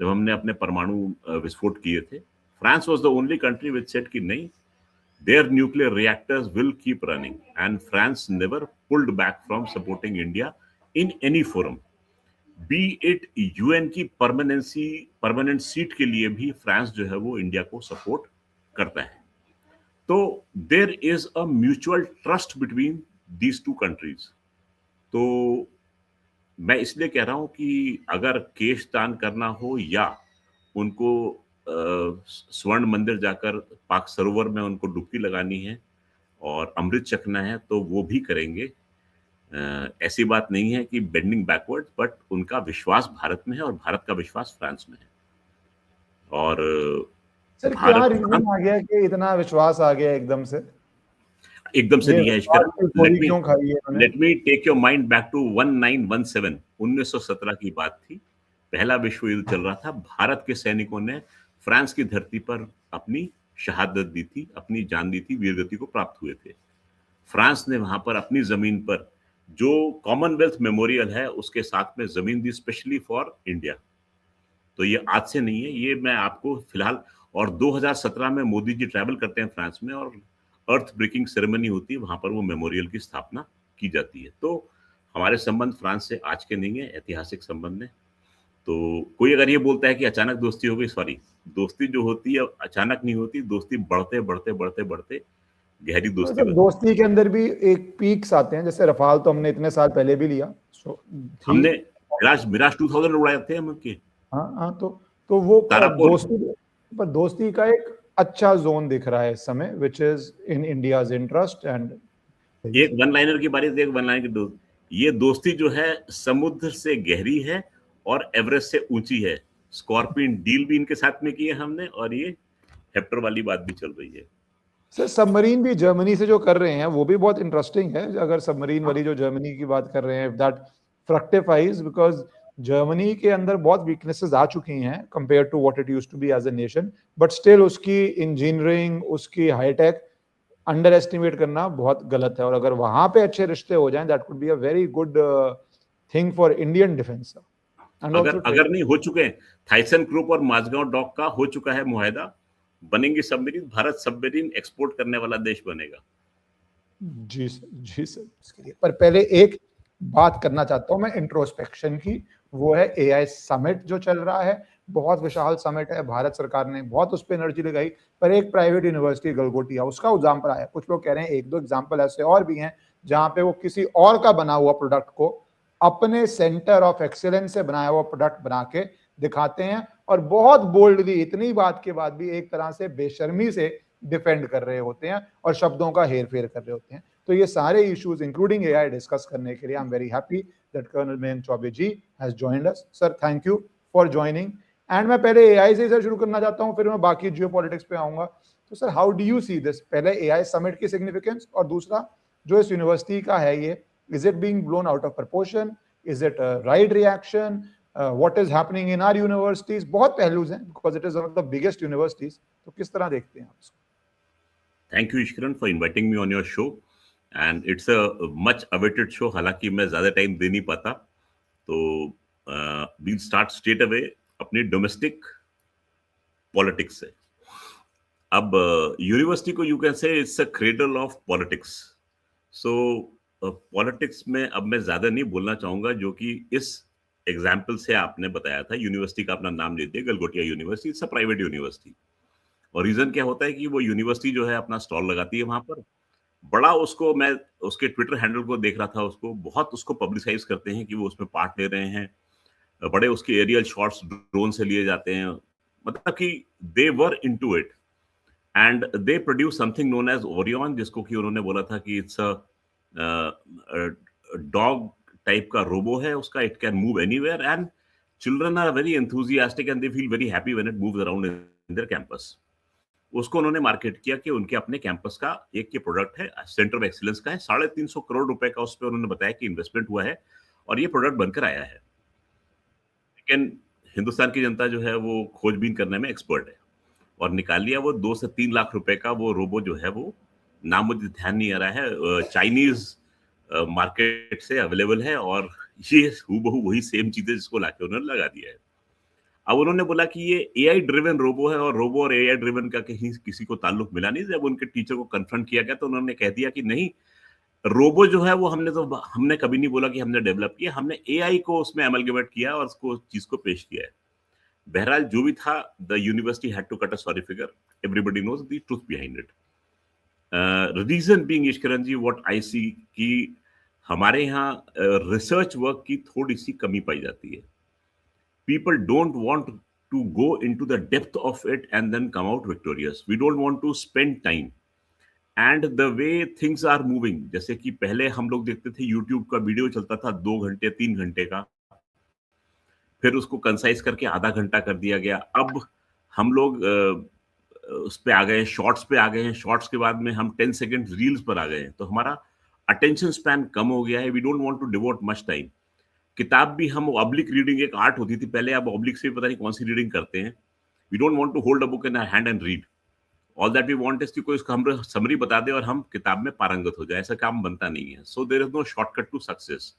जब हमने अपने परमाणु विस्फोट किए थे। France was the only country which said कि नहीं, their nuclear reactors will keep running, and France never pulled back from supporting India in any forum, be it UN की परमानेंट सीट के लिए भी फ्रांस जो है वो इंडिया को सपोर्ट करता है। तो there is a mutual trust between these two countries. तो मैं इसलिए कह रहा हूं कि अगर केश दान करना हो या उनको स्वर्ण मंदिर जाकर पाक सरोवर में उनको डुबकी लगानी है और अमृत चखना है, तो वो भी करेंगे। ऐसी बात नहीं है कि बेंडिंग बैकवर्ड, बट उनका विश्वास भारत में है और भारत का विश्वास फ्रांस में है। और सर क्या रीजन आ गया कि इतना विश्वास आ गया एकदम से? एकदम से नहीं है। क्यों खाई है? Let me take your mind back to 1917, 1917 की बात थी, पहला विश्व युद्ध चल रहा था। भारत के सैनिकों ने फ्रांस की धरती पर अपनी शहादत दी थी, अपनी जान दी थी, वीरगति को प्राप्त हुए थे। फ्रांस ने वहां पर अपनी जमीन पर जो कॉमनवेल्थ मेमोरियल है उसके साथ में जमीन दी स्पेशली फॉर इंडिया। तो ये आज से नहीं है, ये मैं आपको फिलहाल, और 2017 में मोदी जी ट्रैवल करते हैं फ्रांस में और अर्थ ब्रेकिंग सेरेमनी होती है, वहां पर वो मेमोरियल की स्थापना की जाती है। तो हमारे संबंध फ्रांस से आज के नहीं है, ऐतिहासिक संबंध है। तो कोई अगर ये बोलता है कि अचानक दोस्ती हो गई, सॉरी, दोस्ती जो होती है अचानक नहीं होती, दोस्ती बढ़ते बढ़ते बढ़ते बढ़ते गहरी दोस्ती। दोस्ती के अंदर भी एक पीक्स आते हैं, जैसे रफाल तो हमने इतने साल पहले भी लिया, हमने मिराज 2000 उड़ाए थे हम उनके। हाँ, तो वो दोस्ती का एक अच्छा जोन दिख रहा है इस समय, which is in India's interest. And एक वन लाइनर की बारी, एक वन लाइनर की ये दोस्ती जो है समुद्र से गहरी है और एवरेस्ट से ऊंची है। स्कॉर्पियन डील भी इनके साथ में की है हमने, और ये हेप्टर वाली बात भी चल रही है। सर सबमरीन भी जर्मनी से जो कर रहे हैं वो भी बहुत इंटरेस्टिंग है। अगर सबमरीन वाली जो जर्मनी की बात कर रहे हैं, दैट फ्रक्टिफाइज, बिकॉज जर्मनी के अंदर बहुत वीकनेसेस आ चुकी हैं compare to what it used to be as a nation, but still उसकी इंजीनियरिंग, उसकी हाईटेक अंडर एस्टिमेट करना बहुत गलत है। और अगर वहां पे अच्छे रिश्ते हो जाएं, that could be a very good thing for Indian defence. अगर नहीं हो चुके हैं, थाइसन ग्रुप और माझगांव डॉक का हो चुका है मुआहदा, बनेंगे सबमरीन, भारत सबमरीन एक्सपोर्ट करने वाला देश बनेगा। जी सर इसके लिए। पर पहले एक बात करना चाहता हूं मैं इंट्रोस्पेक्शन की, वो है एआई समिट जो चल रहा है। बहुत विशाल समिट है, भारत सरकार ने बहुत उस पर एनर्जी लगाई, पर एक प्राइवेट यूनिवर्सिटी गलगोटिया उसका एग्जाम्पल आया। कुछ लोग कह रहे हैं एक दो एग्जाम्पल ऐसे और भी हैं जहां पे वो किसी और का बना हुआ प्रोडक्ट को अपने सेंटर ऑफ एक्सीलेंस से बनाया हुआ प्रोडक्ट बना के दिखाते हैं, और बहुत बोल्डली इतनी बात के बाद भी एक तरह से बेशर्मी से डिफेंड कर रहे होते हैं और शब्दों का हेर फेर कर रहे होते हैं। तो ये सारे इश्यूज इंक्लूडिंग एआई डिस्कस करने के लिए I am very happy that colonel Mayank Choubey ji has joined us. Sir thank you for joining. And मैं पहले एआई से शुरू करना चाहता हूं, फिर मैं बाकी जियोपॉलिटिक्स पे आऊंगा। तो sir how do you see this? पहले एआई समिट की सिग्निफिकेंस, और दूसरा जो इस यूनिवर्सिटी का है ये, is it being blown out of proportion, is it a right reaction, what is happening in our universities? बहुत पहलूज हैं because it is one of the biggest universities। तो किस तरह देखते हैं आप इसको? Thank you Ishkaran for inviting me on your show and it's a much awaited show। हालांकि मैं ज्यादा टाइम दे नहीं पाता, तो we'll start straight away अपनी डोमेस्टिक पॉलिटिक्स है। अब यूनिवर्सिटी को you can say it's a cradle of politics. So politics में अब मैं ज्यादा नहीं बोलना चाहूंगा, जो कि इस एग्जाम्पल से आपने बताया था। यूनिवर्सिटी का अपना नाम लेते हैं, Galgotia university, it's a private university. और रीजन क्या होता है कि वो यूनिवर्सिटी जो है अपना स्टॉल लगाती है वहां पर, बड़ा उसको, मैं उसके ट्विटर हैंडल को देख रहा था, उसको बहुत उसको पब्लिसाइज करते हैं कि वो उसमें पार्ट ले रहे हैं, बड़े उसके एरियल शॉट्स ड्रोन से लिए जाते हैं, मतलब कि they were into it and they produce something known as Orion, जिसको कि उन्होंने बोला था कि इट्स अ डॉग टाइप का रोबो है उसका, it can move anywhere and children are very enthusiastic and they feel very happy when it moves around in their campus. उसको उन्होंने मार्केट किया कि उनके अपने कैंपस का एक ये प्रोडक्ट है, सेंटर ऑफ एक्सीलेंस का है, 350 करोड़ रुपए का उस पर उन्होंने बताया कि इन्वेस्टमेंट हुआ है और ये प्रोडक्ट बनकर आया है। लेकिन हिंदुस्तान की जनता जो है वो खोजबीन करने में एक्सपर्ट है और निकाल लिया वो 2 से 3 लाख रुपए का वो रोबो जो है, वो नाम मुझे ध्यान नहीं आ रहा है, चाइनीज मार्केट से अवेलेबल है और ये हूबहू वही सेम चीज है जिसको लाके उन्होंने लगा दिया है। अब उन्होंने बोला कि ये एआई ड्रिवन रोबो है और रोबो और एआई ड्रिवन का कहीं किसी को ताल्लुक मिला नहीं। जब उनके टीचर को कन्फ्रंट किया गया तो उन्होंने कह दिया कि नहीं, रोबो जो है वो हमने कभी नहीं बोला कि हमने डेवलप किया, हमने एआई को उसमें अमलगमेट किया और उसको चीज को पेश किया है। बहरहाल जो भी था, the university had to cut a sorry figure, everybody knows the truth behind it. Reason being Eshwaran ji, what I see कि हमारे यहाँ रिसर्च वर्क की थोड़ी सी कमी पाई जाती है। People don't want to go into the depth of it and then come out victorious. We don't want to spend time. And the way things are moving, जैसे कि पहले हम लोग देखते थे YouTube का वीडियो चलता था 2 घंटे 3 घंटे का, फिर उसको कंसाइज करके आधा घंटा कर दिया गया। अब हम लोग उस पे आ गए, शॉर्ट्स पे आ गए हैं, शॉर्ट्स के बाद में हम 10 सेकंड रील्स पर आ गए हैं, तो हमारा अटेंशन स्पैन कम हो गया है। We don't want to devote much time. किताब भी हम ऑब्लिक रीडिंग एक आर्ट होती थी पहले, अब ऑब्लिक से भी पता नहीं कौन सी रीडिंग करते हैं। We don't want to hold a book in hand and read. All that we want is कि कोई उसका हम समरी बता दे और हम किताब में पारंगत हो जाए, ऐसा काम बनता नहीं है। So there is no shortcut to success,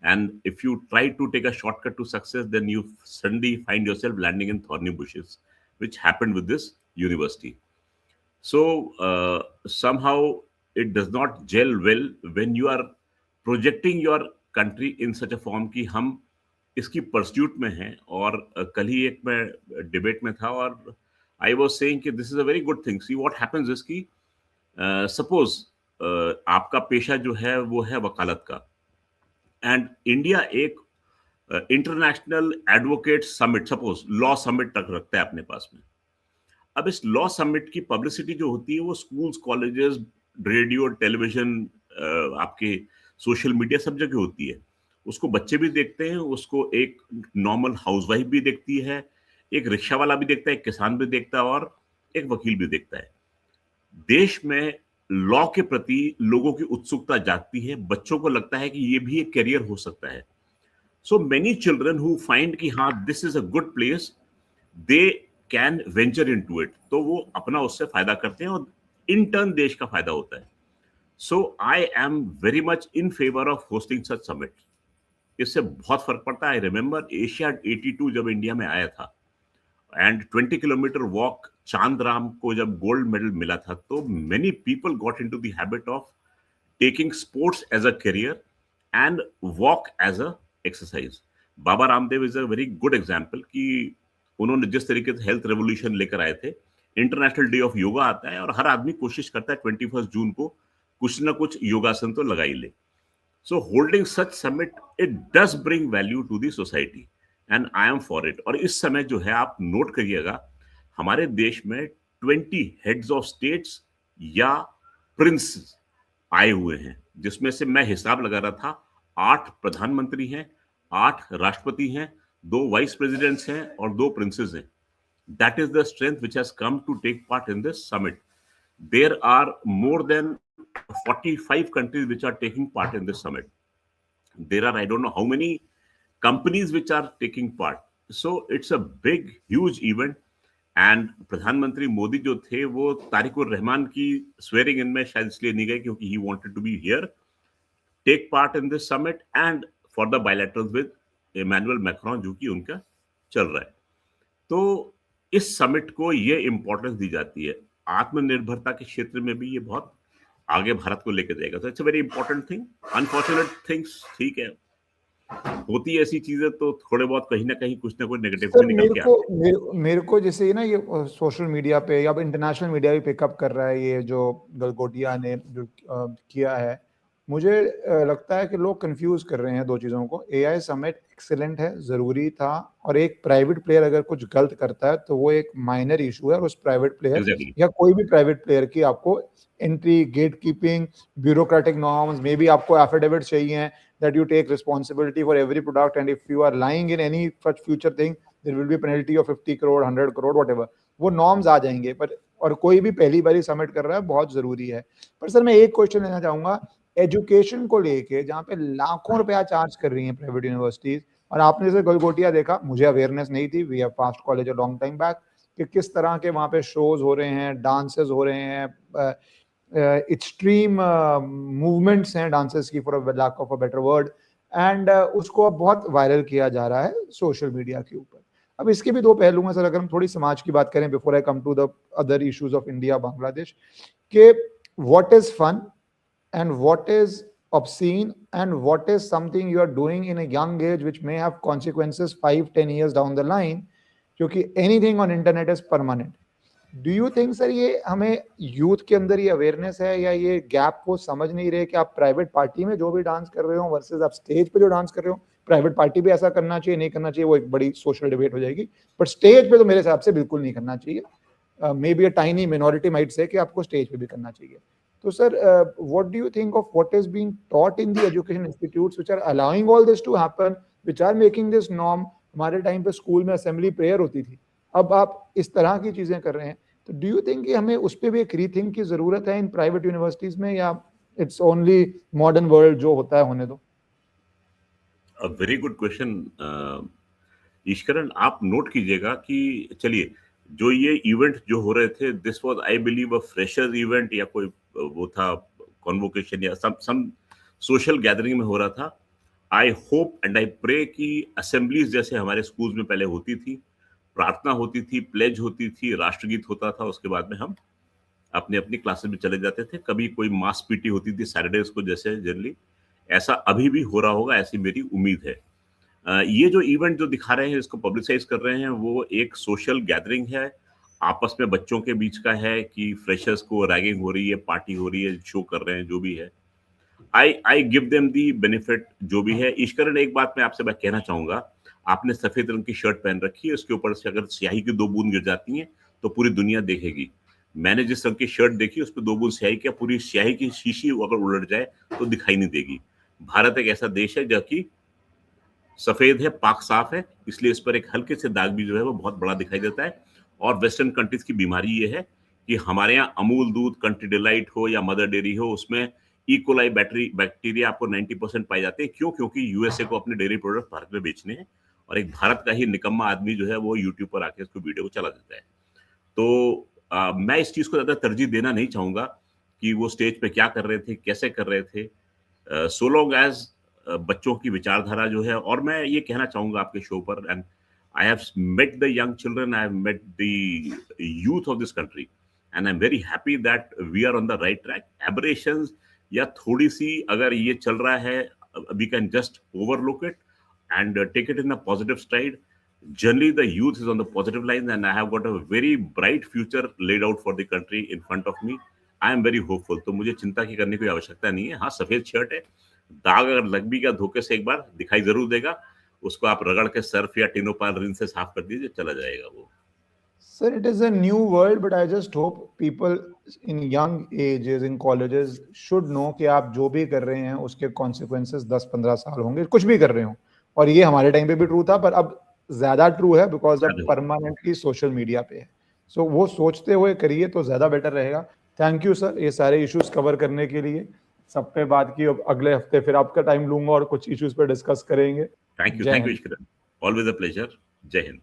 and if you try to take a shortcut to success then you suddenly find yourself landing in thorny bushes, which happened with this university. So somehow it does not gel well when you are projecting your country in such a form कि हम इसकी pursuit में हैं। और कल ही एक मैं debate में था और आई वाज सेइंग कि this is a very good thing. See what happens is कि सपोज आपका पेशा जो है वो है वकालत का, एंड इंडिया एक international advocate summit, suppose law summit तक रखता है अपने पास में। अब इस लॉ समिट की पब्लिसिटी जो होती है वो स्कूल्स, कॉलेजेस, रेडियो, टेलीविजन, आपके सोशल मीडिया, सब जगह होती है। उसको बच्चे भी देखते हैं, उसको एक नॉर्मल हाउसवाइफ भी देखती है, एक रिक्शा वाला भी देखता है, एक किसान भी देखता है और एक वकील भी देखता है। देश में लॉ के प्रति लोगों की उत्सुकता जागती है, बच्चों को लगता है कि ये भी एक करियर हो सकता है। So many children who find कि हाँ this is a good place, they can venture into it, तो वो अपना उससे फायदा करते हैं और इन टर्न देश का फायदा होता है। So I am very much in favour of hosting such summit. इससे बहुत फर्क पड़ता है। आई रिमेंबर एशियाड 82 जब इंडिया में आया था एंड 20 किलोमीटर वॉक, चांदराम को जब गोल्ड मेडल मिला था, तो many people got into the habit of taking sports as a career and walk as a exercise. Baba Ramdev is a very good example कि उन्होंने जिस तरीके से हेल्थ रेवोल्यूशन लेकर आए थे। इंटरनेशनल डे ऑफ योगा आता है और हर आदमी कोशिश करता है 21 जून को कुछ ना कुछ योगासन तो लगा ही ले। So holding such summit, it does bring value to the society and I am for it. और इस समय जो है आप नोट करिएगा, हमारे देश में 20 हेड्स ऑफ स्टेट्स या प्रिंस आए हुए हैं, जिसमें से मैं हिसाब लगा रहा था 8 प्रधानमंत्री हैं, 8 राष्ट्रपति हैं, 2 वाइस प्रेसिडेंट्स हैं और 2 प्रिंसेस हैं। That is the strength which has come to take part in this summit. There are more than 45 countries which are taking part in this summit. There are, I don't know how many companies which are taking part. So it's a big, huge event. And प्रधानमंत्री मोदी जो थे वो तारिक उर रहमान की swearing in में शायद इसलिए नहीं गए क्योंकि he wanted to be here, take part in this summit and for the bilaterals with Emmanuel Macron, जो कि उनका चल रहा है। तो इस समिट को ये इम्पोर्टेंस दी जाती है। आत्मनिर्भरता के क्षेत्र में भी ये बहुत आगे भारत को लेके जाएगा। तो it's a very important thing. Unfortunate things, ठीक है, होती है ऐसी चीजें, तो थोड़े बहुत कहीं ना कहीं कुछ ना कुछ नेगेटिव सर भी निकल के आते हैं। मेरे को जैसे ना ये सोशल मीडिया पे या इंटरनेशनल मीडिया भी पिकअप कर रहा है ये जो गलगोटिया ने जो किया है, मुझे लगता है कि लोग कंफ्यूज कर रहे हैं दो चीज़ों को। एआई समिट एक्सीलेंट है, ज़रूरी था, और एक प्राइवेट प्लेयर अगर कुछ गलत करता है तो वो एक माइनर इशू है, और उस प्राइवेट प्लेयर एग्जैक्टली। या कोई भी प्राइवेट प्लेयर की आपको entry, gatekeeping, bureaucratic norms, maybe आपको एफिडेविट चाहिए that you take responsibility for every product, and if you are lying in any such future thing there will be a penalty of 50 crore 100 crore whatever, वो norms आ जाएंगे। पर और कोई भी पहली बारी सबमिट कर रहा है, बहुत जरूरी है। पर सर मैं एक क्वेश्चन लेना चाहूंगा एजुकेशन को लेके, जहाँ पे लाखों रुपया चार्ज कर रही हैं प्राइवेट यूनिवर्सिटीज, और आपने जैसे गलगोटिया देखा, मुझे अवेयरनेस नहीं थी, we have passed college a long time back, कि किस तरह के वहाँ पे शोज हो रहे हैं, डांसेस हो रहे हैं, एक्सट्रीम मूवमेंट्स हैं डांसेस की, for lack of a better word, and उसको अब बहुत वायरल किया जा रहा है सोशल मीडिया के ऊपर। अब इसके भी दो पहलू हैं सर, अगर हम थोड़ी समाज की बात करें before I come to the other issues of India Bangladesh, कि what is fun and what is obscene and what is something you are doing in a young age which may have consequences 5-10 years down the line, क्योंकि anything on internet is permanent. Do you think sir ये हमें youth के अंदर ये awareness है, या ये gap को समझ नहीं रहे कि आप प्राइवेट पार्टी में जो भी डांस कर रहे हो वर्सेस आप स्टेज पे जो डांस कर रहे हो, प्राइवेट पार्टी भी ऐसा करना चाहिए नहीं करना चाहिए वो एक बड़ी सोशल डिबेट हो जाएगी, बट स्टेज पे तो मेरे हिसाब से बिल्कुल नहीं करना चाहिए। Maybe a tiny minority might say कि आपको स्टेज पे भी करना चाहिए। तो sir what do you think of what is being taught in the education institutes which are allowing all this to happen, which are making this norm? हमारे time पे school में असेंबली प्रेयर होती थी, अब आप इस तरह की चीजें कर रहे हैं, तो डू यू थिंक कि हमें उस पर भी एक रीथिंक की जरूरत है इन प्राइवेट यूनिवर्सिटीज में, या इट्स ओनली मॉडर्न वर्ल्ड जो होता है होने दो? अ वेरी गुड क्वेश्चन ईश्वरन। आप नोट कीजिएगा कि चलिए, जो ये इवेंट जो हो रहे थे, this was I believe a fresher event, या कोई वो था कॉन्वोकेशन या सम सोशल गैदरिंग में हो रहा था। I hope and I pray कि असेंबलीज जैसे हमारे स्कूल्स में पहले होती थी, प्रार्थना होती थी, प्लेज होती थी, राष्ट्रगीत होता था, उसके बाद में हम अपने अपनी क्लासेस में चले जाते थे। कभी कोई मास पीटी होती थी सैटरडेज को, जैसे जनरली ऐसा अभी भी हो रहा होगा, ऐसी मेरी उम्मीद है। ये जो इवेंट जो दिखा रहे हैं, इसको पब्लिसाइज कर रहे हैं, वो एक सोशल गैदरिंग है, आपस में बच्चों के बीच का है कि फ्रेशर्स को रैगिंग हो रही है, पार्टी हो रही है, शो कर रहे हैं, जो भी है। I give them the benefit जो भी है। ईश्वरन, एक बात मैं आपसे कहना चाहूंगा, आपने सफेद रंग की शर्ट पहन रखी है, उसके ऊपर से अगर स्याही की 2 बूंद गिर जाती हैं तो पूरी दुनिया देखेगी। मैंने जिस रंग की शर्ट देखी, उस पर 2 बूंद स्याही, क्या पूरी स्याही की शीशी अगर उलट जाए तो दिखाई नहीं देगी। भारत एक ऐसा देश है जो कि सफेद है, पाक साफ है, इसलिए इस पर एक हल्के से दाग भी जो है वो बहुत बड़ा दिखाई देता है। और वेस्टर्न कंट्रीज की बीमारी ये है कि हमारे यहाँ अमूल दूध, कंट्री डिलाइट हो या मदर डेयरी हो, उसमें इकोलाई बैक्टीरिया आपको 90% पाई जाती है। क्यों? क्योंकि यूएसए को अपने डेयरी प्रोडक्ट भारत में बेचने हैं, और एक भारत का ही निकम्मा आदमी जो है वो यूट्यूब पर आके उसको वीडियो को चला देता है। तो मैं इस चीज को ज्यादा तरजीह देना नहीं चाहूंगा कि वो स्टेज पे क्या कर रहे थे, कैसे कर रहे थे, सो लॉन्ग एज बच्चों की विचारधारा जो है। और मैं ये कहना चाहूंगा आपके शो पर, and I have met the young children, I have met the youth of this country, and I am very happy that we are on the right track. Aberrations या थोड़ी सी अगर ये चल रहा है, we can just overlook it and take it in a positive stride. Generally, the youth is on the positive lines, and I have got a very bright future laid out for the country in front of me. I am very hopeful. तो मुझे चिंता की करने की आवश्यकता नहीं है। हाँ, सफेद शर्ट है, दाग अगर लग भी गया धोखे से एक बार दिखाई जरूर देगा, उसको आप रगड़ के सर्फ या टिनोपाल रिन से साफ कर दीजिए, चला जाएगा वो। Sir, it is a new world, but I just hope people in young ages, in colleges, should know कि आप जो भी कर रहे हैं उसके consequences 10-15 साल होंगे, कुछ भी कर रहे हो। और ये हमारे टाइम पे भी ट्रू था, पर अब ज्यादा ट्रू है बिकॉज अब परमानेंटली सोशल मीडिया पे है। सो वो सोचते हुए करिए तो ज्यादा बेटर रहेगा। थैंक यू सर, ये सारे इश्यूज कवर करने के लिए। सब पे बात की, अब अगले हफ्ते फिर आपका टाइम लूंगा और कुछ इश्यूज पे डिस्कस करेंगे। Thank you, always a pleasure. जय हिंद।